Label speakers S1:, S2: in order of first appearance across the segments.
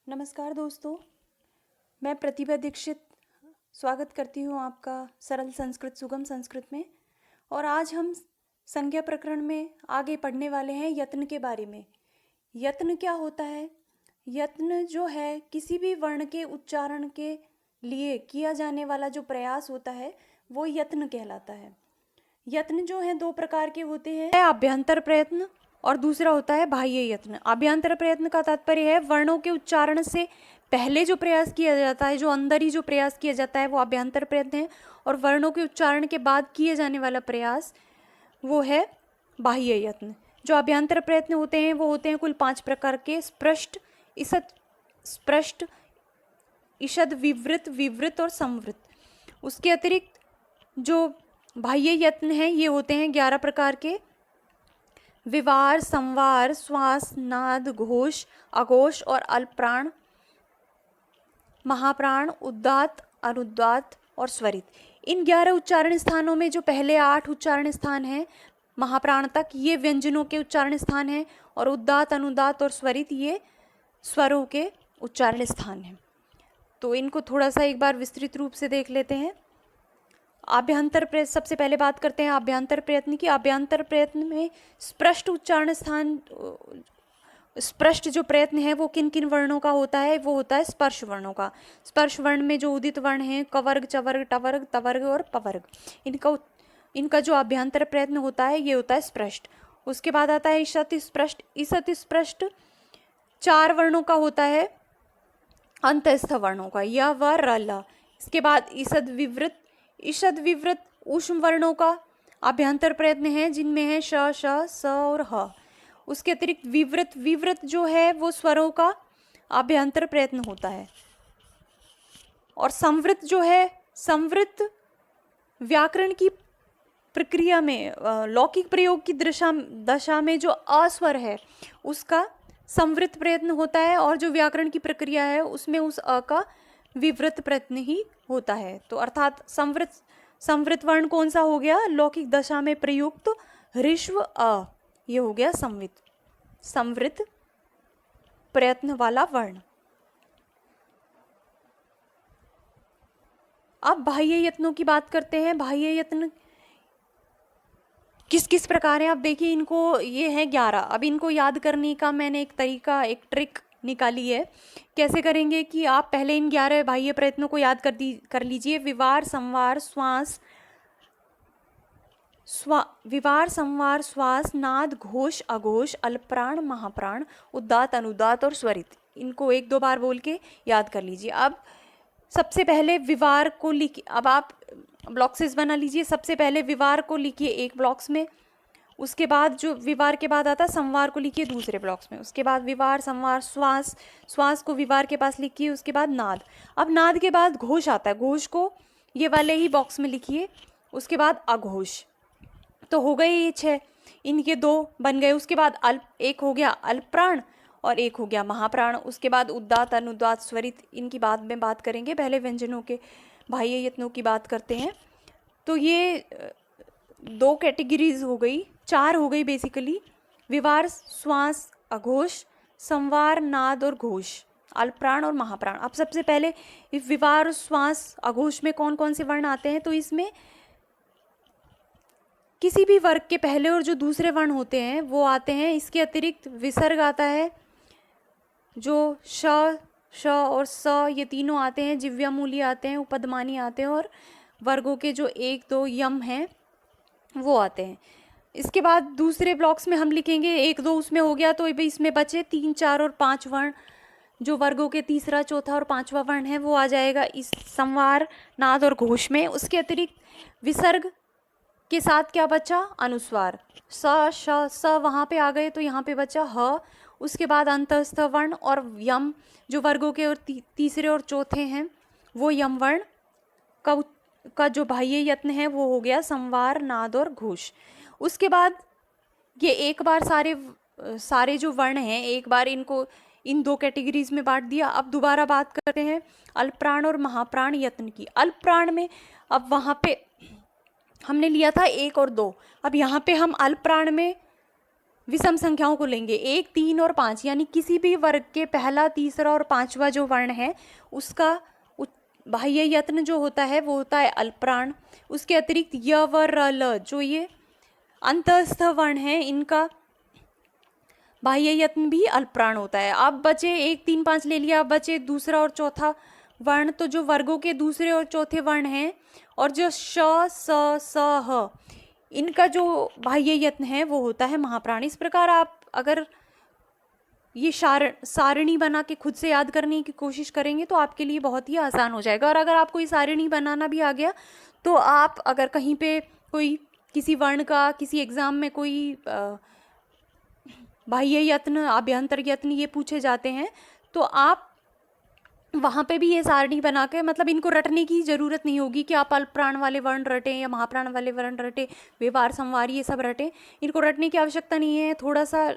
S1: नमस्कार दोस्तों, मैं प्रतिभा दीक्षित स्वागत करती हूँ आपका सरल संस्कृत सुगम संस्कृत में। और आज हम संज्ञा प्रकरण में आगे पढ़ने वाले हैं यत्न के बारे में। यत्न क्या होता है? यत्न जो है किसी भी वर्ण के उच्चारण के लिए किया जाने वाला जो प्रयास होता है वो यत्न कहलाता है। यत्न जो है दो प्रकार के होते हैं, अभ्यंतर प्रयत्न और दूसरा होता है बाह्य यत्न। अभ्यंतर प्रयत्न का तात्पर्य है वर्णों के उच्चारण से पहले जो प्रयास किया जाता है, जो अंदर ही जो प्रयास किया जाता है वो अभ्यंतर प्रयत्न है, और वर्णों के उच्चारण के बाद किए जाने वाला प्रयास वो है बाह्य यत्न। जो अभ्यंतर प्रयत्न होते हैं वो होते हैं कुल 5 प्रकार के: स्पृष्ट, ईषत्, स्पृष्ट, ईषद, विवृत, विवृत और संवृत। उसके अतिरिक्त जो बाह्य यत्न हैं ये होते हैं 11 प्रकार के: विवार, संवार, श्वास, नाद, घोष, अघोष और अल्पप्राण, महाप्राण, उद्दात, अनुद्दात और स्वरित। इन 11 उच्चारण स्थानों में जो पहले 8 उच्चारण स्थान हैं महाप्राण तक, ये व्यंजनों के उच्चारण स्थान हैं, और उद्दात, अनुदात और स्वरित ये स्वरों के उच्चारण स्थान हैं। तो इनको थोड़ा सा एक बार विस्तृत रूप से देख लेते हैं। आभ्यंतर प्रयत्न, सबसे पहले बात करते हैं आभ्यंतर प्रयत्न की। आभ्यंतर प्रयत्न में स्पष्ट उच्चारण स्थान, स्पष्ट जो प्रयत्न है वो किन किन वर्णों का होता है? वो होता है स्पर्श वर्णों का। स्पर्श वर्ण में जो उदित वर्ण हैं कवर्ग, चवर्ग, टवर्ग, तवर्ग और पवर्ग, इनका जो आभ्यंतर प्रयत्न होता है ये होता है स्पष्ट। उसके बाद आता है ईषत् स्पष्ट। ईषत् स्पष्ट 4 वर्णों का होता है, अंतस्थ वर्णों का, य, व, र, ल। इसके बाद ईषद विवृत। ईषद विवृत ऊष्म वर्णों का आभ्यंतर प्रयत्न है, जिनमें है श, श, स और ह। उसके अतिरिक्त विवृत, विवृत जो है वो स्वरों का आभ्यंतर प्रयत्न होता है। और संवृत जो है, संवृत व्याकरण की प्रक्रिया में, लौकिक प्रयोग की दशा में जो अस्वर है उसका संवृत प्रयत्न होता है, और जो व्याकरण की प्रक्रिया है उसमें उस अ का विवृत प्रयत्न ही होता है। तो अर्थात संवृत वर्ण कौन सा हो गया? लौकिक दशा में प्रयुक्त ऋष्व अ, ये हो गया संवृत प्रयत्न वाला वर्ण। अब बाह्य यत्नों की बात करते हैं। बाह्य यत्न किस किस प्रकार है? अब देखिए, इनको ये है 11। अब इनको याद करने का मैंने एक तरीका, एक ट्रिक निकाली है। कैसे करेंगे कि आप पहले इन 11 बाह्य प्रयत्नों को याद कर लीजिए। विवार, संवार, श्वास, नाद, घोष, अघोष, अल्पप्राण, महाप्राण, उद्दात, अनुदात और स्वरित। इनको 1-2 बार बोल के याद कर लीजिए। अब सबसे पहले विवार को लिखिए। अब आप ब्लॉक्सेस बना लीजिए। सबसे पहले विवार को लिखिए एक ब्लॉक्स में, उसके बाद जो विवार के बाद आता है संवार को लिखिए दूसरे ब्लॉक्स में, उसके बाद विवार, संवार, श्वास को विवार के पास लिखिए, उसके बाद नाद। अब नाद के बाद घोष आता है, घोष को ये वाले ही बॉक्स में लिखिए, उसके बाद अघोष। तो हो गए ये 6, इनके 2 बन गए। उसके बाद एक हो गया अल्पप्राण और एक हो गया महाप्राण। उसके बाद उद्दात, अनुदात, स्वरित, इनकी बाद में बात करेंगे। पहले व्यंजनों के बाह्य यत्नों की बात करते हैं। तो ये 2 कैटेगरीज हो गई, 4 हो गई बेसिकली: विवार, श्वास, अघोष, संवार, नाद और घोष, अल्पप्राण और महाप्राण। अब सबसे पहले विवार, श्वास, अघोष में कौन कौन से वर्ण आते हैं? तो इसमें किसी भी वर्ग के पहले और जो दूसरे वर्ण होते हैं वो आते हैं। इसके अतिरिक्त विसर्ग आता है, जो श, श और स, ये तीनों आते हैं। जिव्यामूली आते हैं, उपदमानी आते हैं, और वर्गों के जो 1-2 यम हैं वो आते हैं। इसके बाद दूसरे ब्लॉक्स में हम लिखेंगे 1-2 उसमें हो गया, तो इसमें बचे 3, 4 और 5 वर्ण। जो वर्गों के तीसरा, चौथा और 5वां वर्ण है वो आ जाएगा इस संवार, नाद और घोष में। उसके अतिरिक्त विसर्ग के साथ क्या बचा? अनुस्वार, स, श, स वहाँ पे आ गए, तो यहाँ पे बचा ह। उसके बाद अंतस्थ वर्ण और यम, जो वर्गों के और तीसरे और चौथे हैं वो यम वर्ण का जो बाह्य यत्न है वो हो गया संवार, नाद और घोष। उसके बाद ये एक बार सारे जो वर्ण हैं एक बार इनको इन 2 कैटेगरीज में बांट दिया। अब दोबारा बात करते हैं अल्पप्राण और महाप्राण यत्न की। अल्पप्राण में अब वहाँ पे हमने लिया था 1 और 2, अब यहाँ पे हम अल्पप्राण में विषम संख्याओं को लेंगे 1, 3 और 5, यानी किसी भी वर्ग के पहला, तीसरा और पांचवा जो वर्ण है उसका बाह्य यत्न जो होता है वो होता है अल्पप्राण। उसके अतिरिक्त य, व, र, ल जो ये अंतस्थ वर्ण है इनका बाह्य यत्न भी अल्पप्राण होता है। अब बचे 1, 3, 5 ले लिया, अब बचे दूसरा और चौथा वर्ण। तो जो वर्गों के दूसरे और चौथे वर्ण हैं और जो श, स, ह इनका जो बाह्य यत्न है वो होता है महाप्राण। इस प्रकार आप अगर ये सारणी बना के खुद से याद करने की कोशिश करेंगे तो आपके लिए बहुत ही आसान हो जाएगा। और अगर आपको ये सारणी बनाना भी आ गया तो आप अगर कहीं पे कोई किसी वर्ण का किसी एग्ज़ाम में कोई बाह्य यत्न, आभ्यंतर यत्न ये पूछे जाते हैं तो आप वहाँ पे भी ये सारणी बना के, मतलब इनको रटने की ज़रूरत नहीं होगी कि आप अल्पप्राण वाले वर्ण रटें या महाप्राण वाले वर्ण रटें, व्यवहार, संवार ये सब रटें। इनको रटने की आवश्यकता नहीं है। थोड़ा सा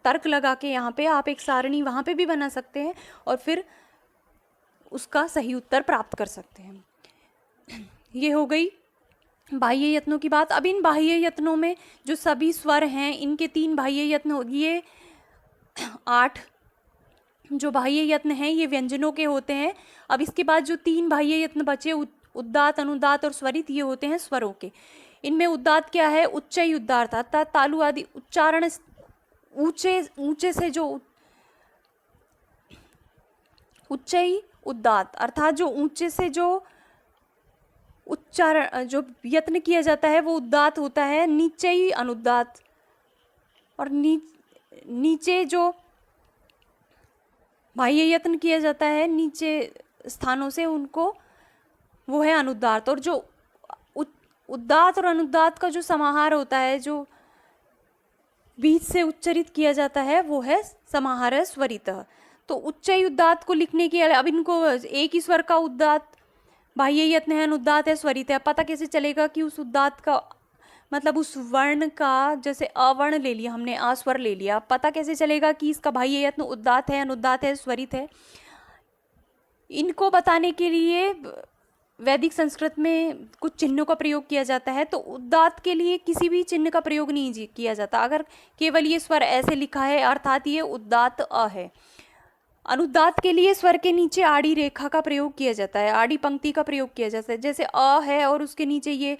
S1: तर्क लगा के यहाँ पे आप एक सारणी वहाँ पे भी बना सकते हैं और फिर उसका सही उत्तर प्राप्त कर सकते हैं। ये हो गई बाह्य यत्नों की बात। अब इन बाह्य यत्नों में जो सभी स्वर हैं इनके 3 बाह्य यत्न हो, ये 8 जो बाह्य यत्न हैं ये व्यंजनों के होते हैं। अब इसके बाद जो 3 बाह्य यत्न बचे उद्दात, अनुदात और स्वरित, ये होते हैं स्वरों के। इनमें उद्दात क्या है? उच्चई उद्गार था, तालु आदि उच्चारण ऊंचे से जो उच्चई उद्दात अर्थात जो ऊंचे से जो उच्चारण जो यत्न किया जाता है वो उद्दात होता है। नीचई अनुदात और नीचे जो बाह्य यत्न किया जाता है नीचे स्थानों से उनको वो है अनुदात। और जो उद्दात और अनुदात का जो समाहार होता है, जो बीच से उच्चरित किया जाता है, वो है समाहार स्वरितः। तो उच्चई उद्दात को लिखने के अब इनको एक ही स्वर का उद्दात बाह्य यत्न है, अनुदात है, स्वरित है। पता कैसे चलेगा कि उस उद्दात का मतलब उस वर्ण का, जैसे अवर्ण ले लिया हमने, अस्वर ले लिया, पता कैसे चलेगा कि इसका बाह्य यत्न उद्दात है, अनुदात है, स्वरित है? इनको बताने के लिए वैदिक संस्कृत में कुछ चिन्हों का प्रयोग किया जाता है। तो उद्दात के लिए किसी भी चिन्ह का प्रयोग नहीं किया जाता। अगर केवल ये स्वर ऐसे लिखा है अर्थात ये उद्दात अ है। अनुदात के लिए स्वर के नीचे आड़ी रेखा का प्रयोग किया जाता है, आड़ी पंक्ति का प्रयोग किया जाता है। जैसे अ है और उसके नीचे ये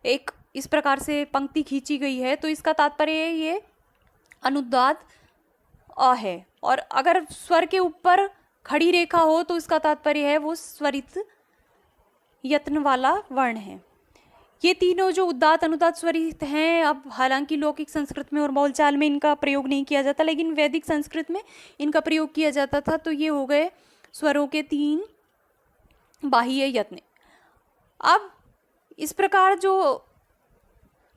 S1: एक इस प्रकार से पंक्ति खींची गई है तो इसका तात्पर्य ये अनुदात अ है। और अगर स्वर के ऊपर खड़ी रेखा हो तो इसका तात्पर्य है वो स्वरित यत्न वाला वर्ण है। ये तीनों जो उद्दात, अनुदात, स्वरित हैं, अब हालांकि लौकिक संस्कृत में और बोलचाल में इनका प्रयोग नहीं किया जाता, लेकिन वैदिक संस्कृत में इनका प्रयोग किया जाता था। तो ये हो गए स्वरों के 3 बाह्य यत्न। अब इस प्रकार जो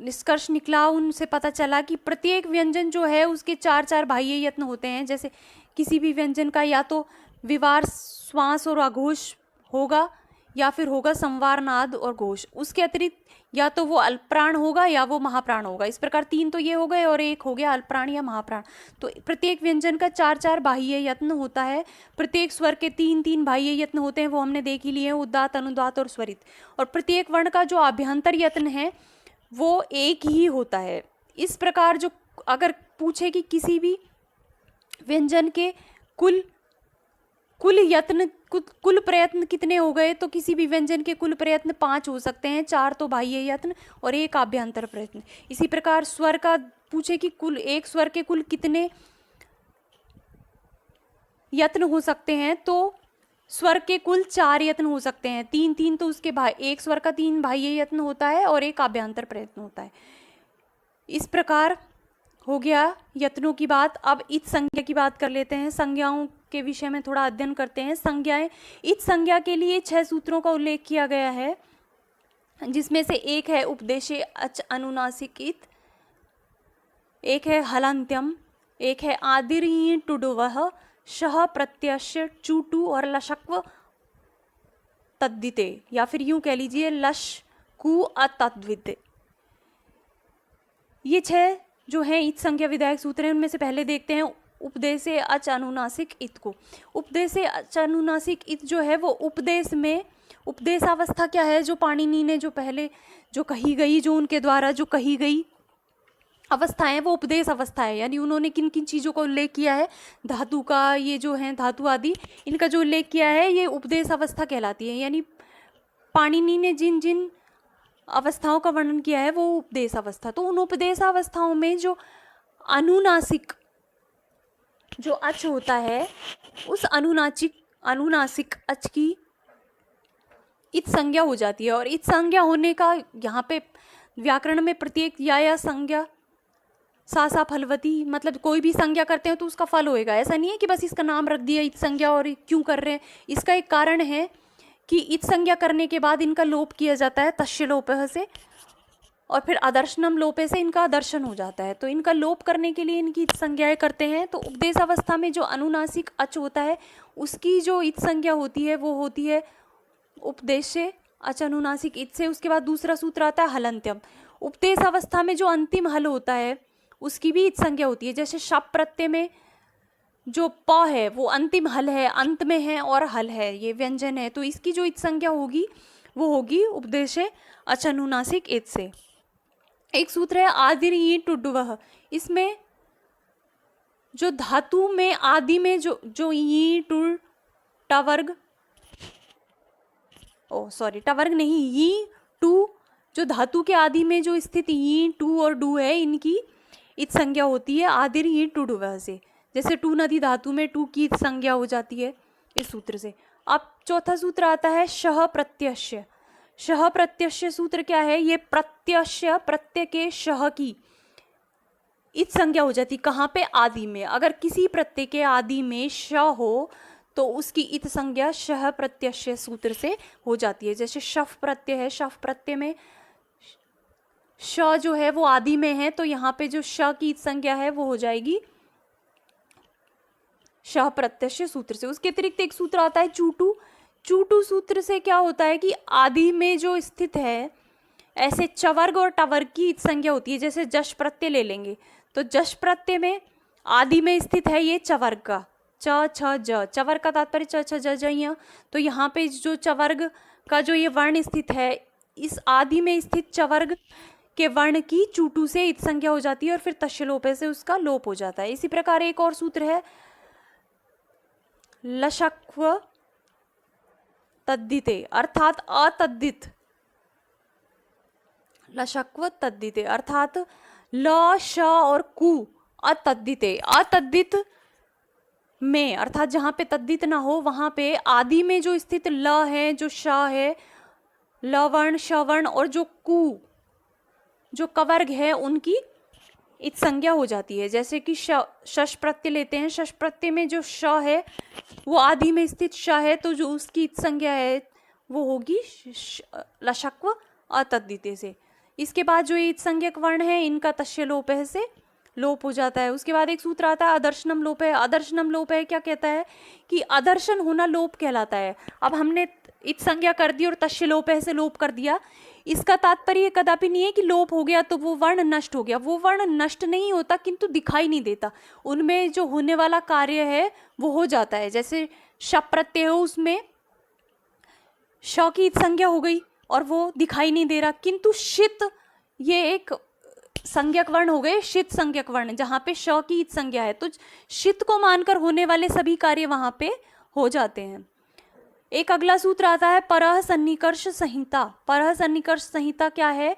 S1: निष्कर्ष निकला उनसे पता चला कि प्रत्येक व्यंजन जो है उसके 4-4 बाह्य यत्न होते हैं। जैसे किसी भी व्यंजन का या तो विवार, श्वास और आघोष होगा या फिर होगा संवार, नाद और घोष। उसके अतिरिक्त या तो वो अल्पप्राण होगा या वो महाप्राण होगा। इस प्रकार 3 तो ये हो गए और एक हो गया अल्पप्राण या महाप्राण। तो प्रत्येक व्यंजन का 4-4 बाह्य यत्न होता है। प्रत्येक स्वर के 3-3 बाह्य यत्न होते हैं, वो हमने देख ही लिए, उद्दात, अनुदात और स्वरित। और प्रत्येक वर्ण का जो आभ्यंतर यत्न है वो एक ही होता है। इस प्रकार जो अगर पूछे कि किसी भी व्यंजन के कुल यत्न, कुल प्रयत्न कितने हो गए, तो किसी भी व्यंजन के कुल प्रयत्न 5 हो सकते हैं। 4 तो बाह्य यत्न और 1 आभ्यंतर प्रयत्न। इसी प्रकार स्वर का पूछे कि कुल एक स्वर के कुल कितने यत्न हो सकते हैं, तो स्वर के कुल 4 यत्न हो सकते हैं। 3-3 तो उसके एक स्वर का 3 बाह्य यत्न होता है और 1 आभ्यंतर प्रयत्न होता है। इस प्रकार हो गया यत्नों की बात। अब इत संज्ञा की बात कर लेते हैं। संज्ञाओं के विषय में थोड़ा अध्ययन करते हैं। संज्ञाएं, इत संज्ञा के लिए 6 सूत्रों का उल्लेख किया गया है, जिसमें से एक है उपदेशे अच अनुनासिक इत, एक है हलंत्यम, एक है आदिर्यी टुडुवह, शह प्रत्यक्ष चूटू और लशक्व तद्दिते, या फिर यूं कह लीजिए लश कु अतद्विते। ये 6 जो हैं इत संज्ञा विधायक सूत्र हैं। उनमें से पहले देखते हैं उपदेशे अच अनुनासिक इत को। उपदेशे अच अनुनासिक इत जो है वो उपदेश में, उपदेशावस्था क्या है, जो पाणिनि ने जो पहले जो कही गई, जो उनके द्वारा जो कही गई अवस्था है वो उपदेश अवस्था है। यानी उन्होंने किन किन चीज़ों का उल्लेख किया है, धातु का, ये जो है धातु आदि, इनका जो उल्लेख किया है ये उपदेश अवस्था कहलाती है। यानी पाणिनि ने जिन जिन अवस्थाओं का वर्णन किया है वो उपदेश अवस्था। तो उन उपदेश अवस्थाओं में जो अनुनासिक जो अच होता है, उस अनुनासिक अच की इत संज्ञा हो जाती है। और इत संज्ञा होने का यहाँ पे व्याकरण में प्रत्येक या संज्ञा सा फलवती, मतलब कोई भी संज्ञा करते हैं तो उसका फल होएगा। ऐसा नहीं है कि बस इसका नाम रख दिया इत संज्ञा और क्यों कर रहे हैं। इसका एक कारण है कि इत संज्ञा करने के बाद इनका लोप किया जाता है तस्य लोपः से, और फिर अदर्शनम लोपे से इनका दर्शन हो जाता है। तो इनका लोप करने के लिए इनकी इत संज्ञाएं करते हैं। तो उपदेश अवस्था में जो अनुनासिक अच होता है उसकी जो इत संज्ञा होती है वो होती है उपदेश से, अच अनुनासिक इत से। उसके बाद दूसरा सूत्र आता है हलंत्यम। उपदेश अवस्था में जो अंतिम हल होता है उसकी भी इत संज्ञा होती है। जैसे शप प्रत्यय में जो प है वो अंतिम हल है, अंत में है और हल है, ये व्यंजन है, तो इसकी जो इत संज्ञा होगी वो होगी उपदेश अच अनुनासिक इत से। एक सूत्र है आदिर ई टुडुवह। इसमें जो धातु में आदि में जो ई टुर टवर्ग, टवर्ग नहीं, ई टू, जो धातु के आदि में जो स्थित ई टू और डू है, इनकी इत संज्ञा होती है आदिर ई टुडुवह से। जैसे टू नदी धातु में टू की इत संज्ञा हो जाती है इस सूत्र से। अब चौथा सूत्र आता है शह प्रत्यस्य। शह प्रत्यस्य सूत्र क्या है, ये प्रत्यस्य, प्रत्यय के शह की इत संज्ञा हो जाती कहाँ पे, आदि में। अगर किसी प्रत्यय के आदि में श हो तो उसकी इत संज्ञा शह प्रत्यस्य सूत्र से हो जाती है। जैसे शफ प्रत्यय है, शफ प्रत्यय में श जो है वो आदि में है, तो यहाँ पे जो श की इत संज्ञा है वो हो जाएगी शह प्रत्यस्य सूत्र से। उसके अतिरिक्त एक सूत्र आता है चूटू। चूटू सूत्र से क्या होता है कि आदि में जो स्थित है, ऐसे चवर्ग और टवर्ग की इत संज्ञा होती है। जैसे जश प्रत्यय ले लेंगे तो जश प्रत्यय में आदि में स्थित है ये चवर्ग का, च छ ज, चवर्ग का तात्पर्य च छ ज ज। तो यहाँ पे जो चवर्ग का जो ये वर्ण स्थित है, इस आदि में स्थित चवर्ग के वर्ण की चूटू से इत संज्ञा हो जाती है और फिर तस्य लोपे से उसका लोप हो जाता है। इसी प्रकार एक और सूत्र है लशक्व तद्दिते, अर्थात अतद्दित। लशक्व तद्दिते अर्थात ल श और कु अतद्दिते, अतद्दित में, अर्थात जहाँ पे तद्दित ना हो वहाँ पे आदि में जो स्थित ल है, जो श है, लवर्ण शवर्ण और जो कु जो कवर्ग है, उनकी इत संज्ञा हो जाती है। जैसे कि शश प्रत्यय लेते हैं, शश प्रत्यय में जो श है वो आदि में स्थित श है, तो जो उसकी इत संज्ञा है वो होगी लशक्व अतद्दिते से। इसके बाद जो इत संज्ञक वर्ण है इनका तस्य लोप है से लोप हो जाता है। उसके बाद एक सूत्र आता है अदर्शनम लोप है। अदर्शनम लोप है क्या कहता है कि अदर्शन होना लोप कहलाता है। अब हमने इत संज्ञा कर दी और तस्य लोप है से लोप कर दिया, इसका तात्पर्य कदापि नहीं है कि लोप हो गया तो वो वर्ण नष्ट हो गया। वो वर्ण नष्ट नहीं होता किंतु दिखाई नहीं देता, उनमें जो होने वाला कार्य है वो हो जाता है। जैसे शप प्रत्यय हो, उसमें श की इत संज्ञा हो गई और वो दिखाई नहीं दे रहा, किंतु शित ये एक संज्ञक वर्ण हो गए, शित संज्ञक वर्ण, जहाँ पे श की इत संज्ञा है, तो शित को मानकर होने वाले सभी कार्य वहाँ पे हो जाते हैं। एक अगला सूत्र आता है परः सन्निकर्ष संहिता। परः सन्निकर्ष संहिता क्या है,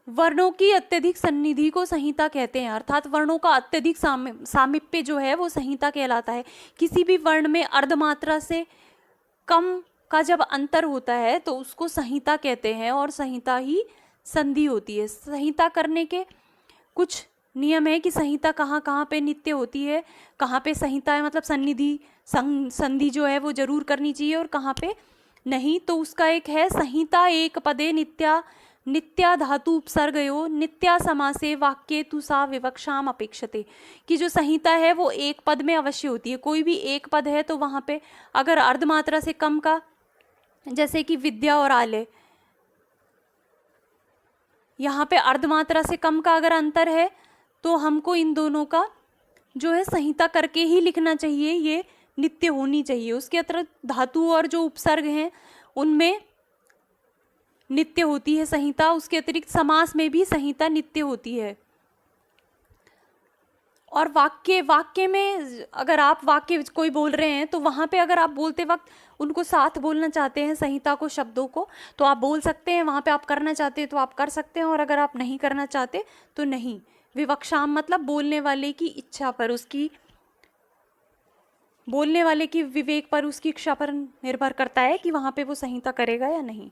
S1: वर्णों की अत्यधिक सन्निधि को संहिता कहते हैं, अर्थात वर्णों का अत्यधिक सामिप्य जो है वो संहिता कहलाता है। किसी भी वर्ण में अर्धमात्रा से कम का जब अंतर होता है तो उसको संहिता कहते हैं, और संहिता ही संधि होती है। संहिता करने के कुछ नियम है कि संहिता कहाँ कहाँ पे नित्य होती है, कहाँ पे संहिता है मतलब सन्निधि संधि जो है वो जरूर करनी चाहिए और कहाँ पे नहीं। तो उसका एक है संहिता एक पदे नित्या धातु उपसर्गयो नित्या समासे वाक्ये तु सा विवक्षाम अपेक्षते, कि जो संहिता है वो एक पद में अवश्य होती है। कोई भी एक पद है तो वहाँ पे अगर अर्धमात्रा से कम का, जैसे कि विद्या और आलय, यहाँ पे अर्धमात्रा से कम का अगर अंतर है तो हमको इन दोनों का जो है संहिता करके ही लिखना चाहिए, ये नित्य होनी चाहिए। उसके अतिरिक्त धातु और जो उपसर्ग हैं उनमें नित्य होती है संहिता, उसके अतिरिक्त समास में भी संहिता नित्य होती है। और वाक्य में अगर आप वाक्य कोई बोल रहे हैं तो वहाँ पे अगर आप बोलते वक्त उनको साथ बोलना चाहते हैं संहिता को, शब्दों को, तो आप बोल सकते हैं। वहाँ पे आप करना चाहते हैं तो आप कर सकते हैं, और अगर आप नहीं करना चाहते तो नहीं। विवक्षाम मतलब बोलने वाले की इच्छा पर, उसकी बोलने वाले की विवेक पर, उसकी इच्छा पर निर्भर करता है कि वहाँ पे वो संहिता करेगा या नहीं।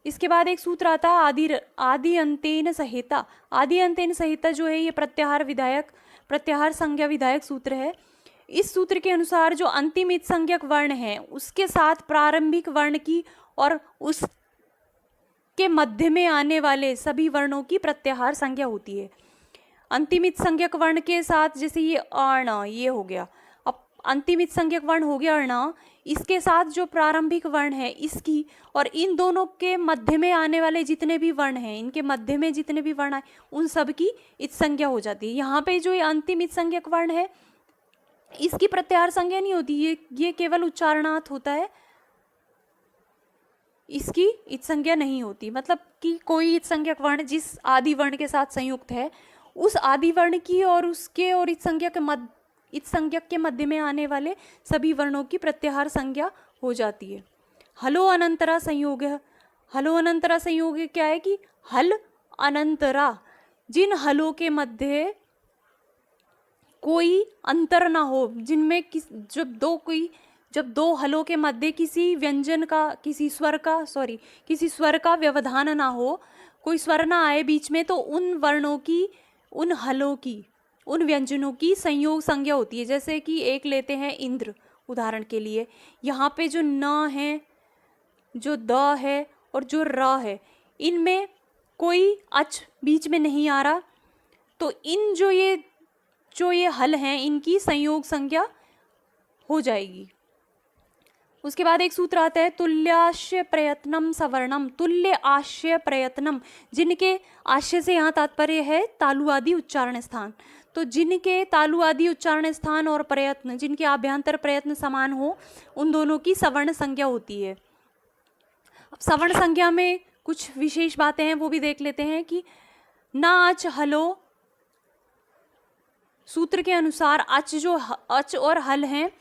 S1: इसके बाद एक सूत्र आता है आदि अंतेन संहिता। आदि अंतेन संहिता जो है ये प्रत्याहार संज्ञा विधायक सूत्र है। इस सूत्र के अनुसार जो अंतिम संज्ञक वर्ण है उसके साथ प्रारंभिक वर्ण की और उसके मध्य में आने वाले सभी वर्णों की प्रत्याहार संज्ञा होती है। अंतिम संज्ञक वर्ण के साथ जैसे ये अर्ण, ये हो गया, अब अंतिम संज्ञक वर्ण हो गया अर्ण, इसके साथ जो प्रारंभिक वर्ण है इसकी, और इन दोनों के मध्य में आने वाले जितने भी वर्ण हैं, इनके मध्य में जितने भी वर्ण आए उन सब की इत संज्ञा हो जाती है। यहाँ पे जो ये अंतिम इत संज्ञक वर्ण है इसकी प्रत्याहार संज्ञा नहीं होती, ये केवल उच्चारणार्थ होता है, इसकी इत संज्ञा नहीं होती। मतलब कि कोई इत संज्ञक वर्ण जिस आदि वर्ण के साथ संयुक्त है उस आदि वर्ण की और उसके और इत संज्ञक के मध्य में आने वाले सभी वर्णों की प्रत्याहार संज्ञा हो जाती है। हलो अनंतरा संयोग है। हलो अनंतरा संयोग क्या है कि हल अनंतरा, जिन हलों के मध्य कोई अंतर ना हो, जिनमें जब दो हलों के मध्य किसी व्यंजन का, किसी स्वर का व्यवधान ना हो, कोई स्वर ना आए बीच में, तो उन वर्णों की, उन हलों की, उन व्यंजनों की संयोग संज्ञा होती है। जैसे कि एक लेते हैं इंद्र उदाहरण के लिए, यहाँ पे जो न है, जो द है और जो र है, इनमें कोई अच बीच में नहीं आ रहा, तो इन जो ये हल हैं इनकी संयोग संज्ञा हो जाएगी। उसके बाद एक सूत्र आता है तुल्याश्य प्रयत्नम सवर्णम। तुल्य आश्य प्रयत्नम, जिनके आश्य से यहाँ तात्पर्य है तालु आदि उच्चारण स्थान, तो जिनके तालु आदि उच्चारण स्थान और प्रयत्न, जिनके आभ्यंतर प्रयत्न समान हो, उन दोनों की सवर्ण संज्ञा होती है। अब सवर्ण संज्ञा में कुछ विशेष बातें हैं वो भी देख लेते हैं कि ना अच हलो, सूत्र के अनुसार अच और हल हैं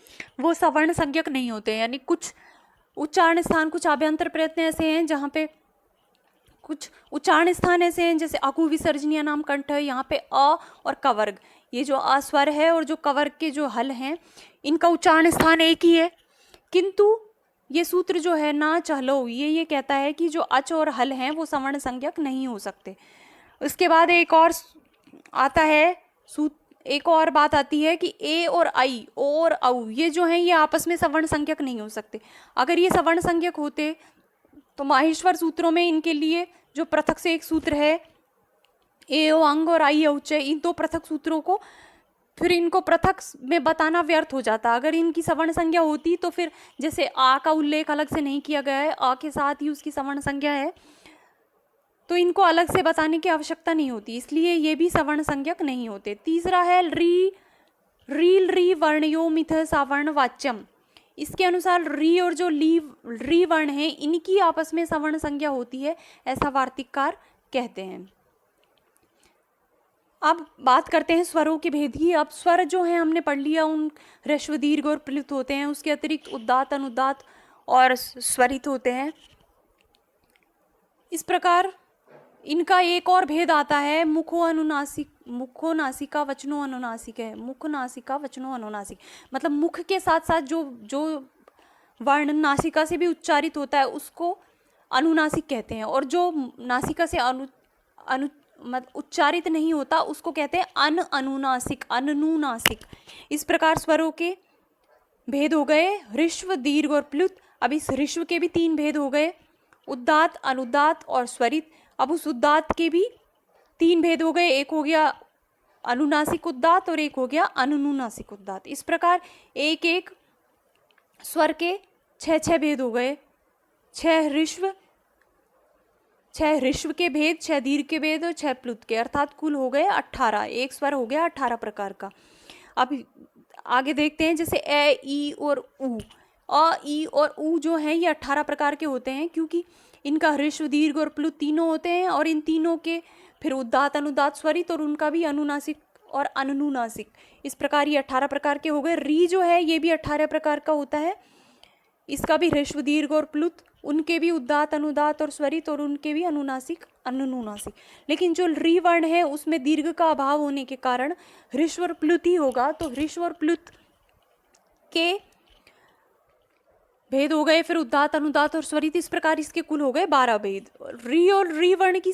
S1: वो सवर्ण संज्ञक नहीं होते, यानी कुछ उच्चारण स्थान, कुछ आभ्यंतर प्रयत्न ऐसे हैं जहाँ पे कुछ उच्चारण स्थान ऐसे हैं, जैसे अकु विसर्जनीय नाम कंठ है, यहाँ पे अ और कवर्ग, ये जो अस्वर है और जो कवर्ग के जो हल हैं इनका उच्चारण स्थान एक ही है। किंतु ये सूत्र जो है ना चहलो, ये कहता है कि जो अच और हल हैं वो सवर्ण संज्ञक नहीं हो सकते। उसके बाद एक और बात आती है कि ए और आई और औ, ये जो हैं ये आपस में सवर्ण संज्ञक नहीं हो सकते। अगर ये सवर्ण संज्ञक होते तो माहेश्वर सूत्रों में इनके लिए जो पृथक से एक सूत्र है ए ओ अंग और आई औच, इन दो पृथक सूत्रों को फिर इनको पृथक में बताना व्यर्थ हो जाता। अगर इनकी सवर्ण संज्ञा होती तो फिर जैसे आ का उल्लेख अलग से नहीं किया गया है, आ के साथ ही उसकी सवर्ण संज्ञा है, तो इनको अलग से बताने की आवश्यकता नहीं होती, इसलिए ये भी सवर्ण संज्ञक नहीं होते। तीसरा है री वर्णयो मिथ सावर्ण वाच्यम। इसके अनुसार री और जो री वर्ण है इनकी आपस में सवर्ण संज्ञा होती है, ऐसा वार्तिककार कहते हैं। अब बात करते हैं स्वरों के भेद की। अब स्वर जो है हमने पढ़ लिया, उन ह्रस्व दीर्घ और प्लुत होते हैं, उसके अतिरिक्त उदात्त अनुदात्त और स्वरित होते हैं। इस प्रकार इनका एक और भेद आता है मुखो नासिका वचनो अनुनासिक है। मुख नासिका वचनो अनुनासिक, मतलब मुख के साथ साथ जो वर्ण नासिका से भी उच्चारित होता है उसको अनुनासिक कहते हैं, और जो नासिका से उच्चारित नहीं होता उसको कहते हैं अनुनासिक। इस प्रकार स्वरों के भेद हो गए ह्रस्व दीर्घ और प्लुत। अब इस ह्रस्व के भी 3 भेद हो गए, उदात्त अनुदात्त और स्वरित। अब उस उदात्त के भी 3 भेद हो गए, एक हो गया अनुनासिक उदात्त और एक हो गया अनुनुनासिक उदात्त। इस प्रकार एक एक स्वर के 6 भेद हो गए, 6 ह्रस्व के भेद, 6 दीर्घ के भेद और 6 प्लुत के, अर्थात कुल हो गए 18। एक स्वर हो गया 18 प्रकार का। अब आगे देखते हैं, जैसे ए ई और उ, अ ई और उ जो हैं ये 18 प्रकार के होते हैं, क्योंकि इनका ह्रस्व दीर्घ और प्लुत तीनों होते हैं, और इन तीनों के फिर उदात्त अनुदात्त स्वरित और उनका भी अनुनासिक और अनुनुनासिक, इस प्रकार ये 18 प्रकार के हो गए। री जो है ये भी 18 प्रकार का होता है, इसका भी ह्रस्व दीर्घ और प्लुत, उनके भी उदात्त अनुदात्त और स्वरित और उनके भी अनुनासिक अनुनुनासिक। लेकिन जो री वर्ण है उसमें दीर्घ का अभाव होने के कारण ह्रस्व और प्लुत ही होगा, तो ह्रस्व और प्लुत के भेद हो गए, फिर उदात्त अनुदात्त और स्वरित, इस प्रकार इसके कुल हो गए 12 भेद। री और री वर्ण की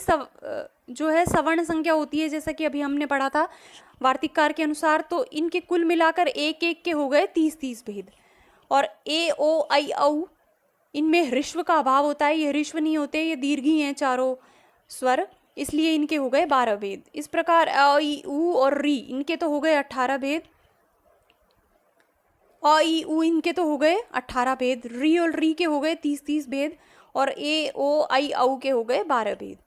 S1: जो है सवर्ण संख्या होती है, जैसा कि अभी हमने पढ़ा था वार्तिककार के अनुसार, तो इनके कुल मिलाकर एक एक के हो गए 30-30 भेद। और ए ओ आई औ इनमें ह्रस्व का अभाव होता है, ये ह्रस्व नहीं होते, ये दीर्घी हैं चारों स्वर, इसलिए इनके हो गए 12 भेद। इस प्रकार अ ई उ और री इनके तो हो गए 18 भेद, अ ई उ इनके तो हो गए 18 भेद, री और री के हो गए 30-30 भेद, और ए ओ आई औ के हो गए 12 भेद।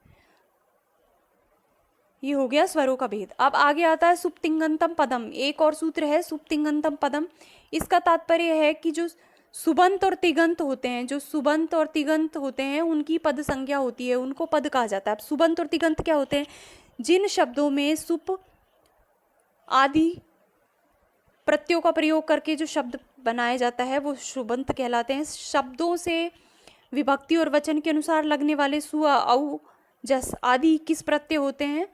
S1: ये हो गया स्वरों का भेद। अब आगे आता है सुप्तिंगंतम पदम। एक और सूत्र है सुप्तिंगंतम पदम। इसका तात्पर्य है कि जो सुबंत और तिगंत होते हैं, जो सुबंत और तिगंत होते हैं उनकी पद संज्ञा होती है, उनको पद कहा जाता है। अब सुबंत और तिगंत क्या होते हैं? जिन शब्दों में सुप आदि प्रत्ययों का प्रयोग करके जो शब्द बनाया जाता है वो सुबंत कहलाते हैं। शब्दों से विभक्ति और वचन के अनुसार लगने वाले सु औ जस आदि किस प्रत्यय होते हैं,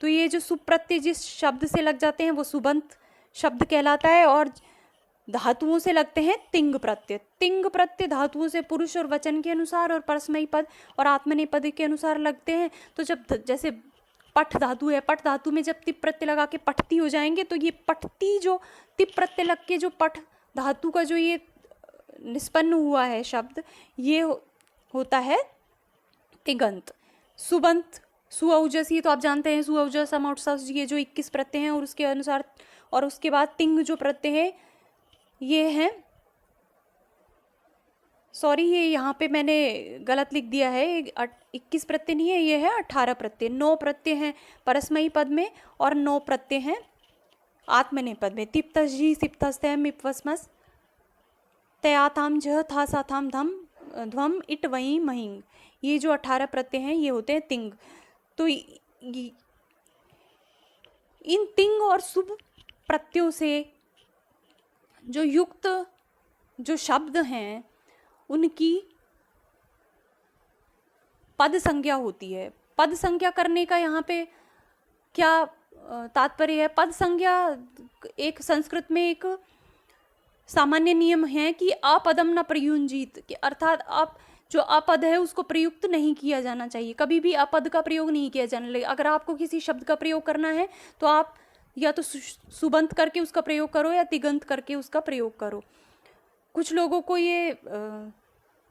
S1: तो ये जो सुप्रत्यय जिस शब्द से लग जाते हैं वो सुबंत शब्द कहलाता है। और धातुओं से लगते हैं तिंग प्रत्यय। तिंग प्रत्यय धातुओं से पुरुष और वचन के अनुसार और परस्मयी पद और आत्मनेपद के अनुसार लगते हैं। तो जब जैसे पठ धातु है, पठ धातु में जब तिप प्रत्यय लगा के पठती हो जाएंगे, तो ये पठती जो तिप प्रत्यय लग के जो पठ धातु का जो ये निष्पन्न हुआ है शब्द, ये होता है तिगंत। सुबंत सुऔजस, ये तो आप जानते हैं, सुऔजस समौजस, ये जो 21 प्रत्यय हैं, और उसके अनुसार और उसके बाद तिंग जो प्रत्यय है ये हैं, सॉरी ये यहाँ पे मैंने गलत लिख दिया है, 21 प्रत्यय नहीं है, ये है 18 प्रत्यय। 9 प्रत्यय हैं परस्मयी पद में और 9 प्रत्यय हैं आत्मनेपद में। तिप्तजी सिप्तस्तम इप्वस्मस तयाताम झ था साथाम धम ध्वम इट वहीं महिंग, ये जो 18 प्रत्यय हैं ये होते हैं तिंग। तो इन तिंग और शुभ प्रत्ययों से जो युक्त जो शब्द हैं उनकी पद संज्ञा होती है। पद संज्ञा करने का यहाँ पे क्या तात्पर्य है? पद संज्ञा एक संस्कृत में एक सामान्य नियम है कि अपदम न प्रयुंजीत, कि अर्थात आप जो अपद है उसको प्रयुक्त नहीं किया जाना चाहिए, कभी भी अपद का प्रयोग नहीं किया जाना चाहिए। अगर आपको किसी शब्द का प्रयोग करना है तो आप या तो सुबंत करके उसका प्रयोग करो या तिगंत करके उसका प्रयोग करो। कुछ लोगों को ये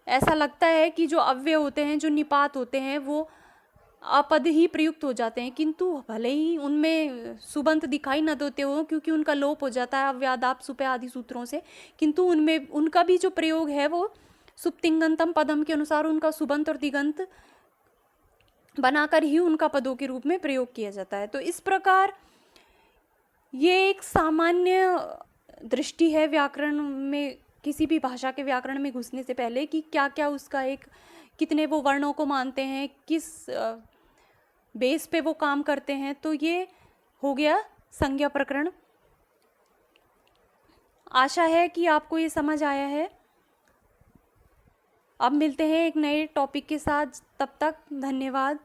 S1: ऐसा लगता है कि जो अव्यय होते हैं, जो निपात होते हैं, वो अपद ही प्रयुक्त हो जाते हैं, किंतु भले ही उनमें सुबंत दिखाई न देते हो क्योंकि उनका लोप हो जाता है अव्यादाप सुपे आदि सूत्रों से, किंतु उनमें उनका भी जो प्रयोग है वो सुप्तिंगंतम पदम के अनुसार उनका सुबंत और तिगंत बनाकर ही उनका पदों के रूप में प्रयोग किया जाता है। तो इस प्रकार ये एक सामान्य दृष्टि है व्याकरण में, किसी भी भाषा के व्याकरण में घुसने से पहले, कि क्या क्या उसका एक कितने वो वर्णों को मानते हैं, किस बेस पे वो काम करते हैं। तो ये हो गया संज्ञा प्रकरण। आशा है कि आपको ये समझ आया है। अब मिलते हैं एक नए टॉपिक के साथ, तब तक धन्यवाद।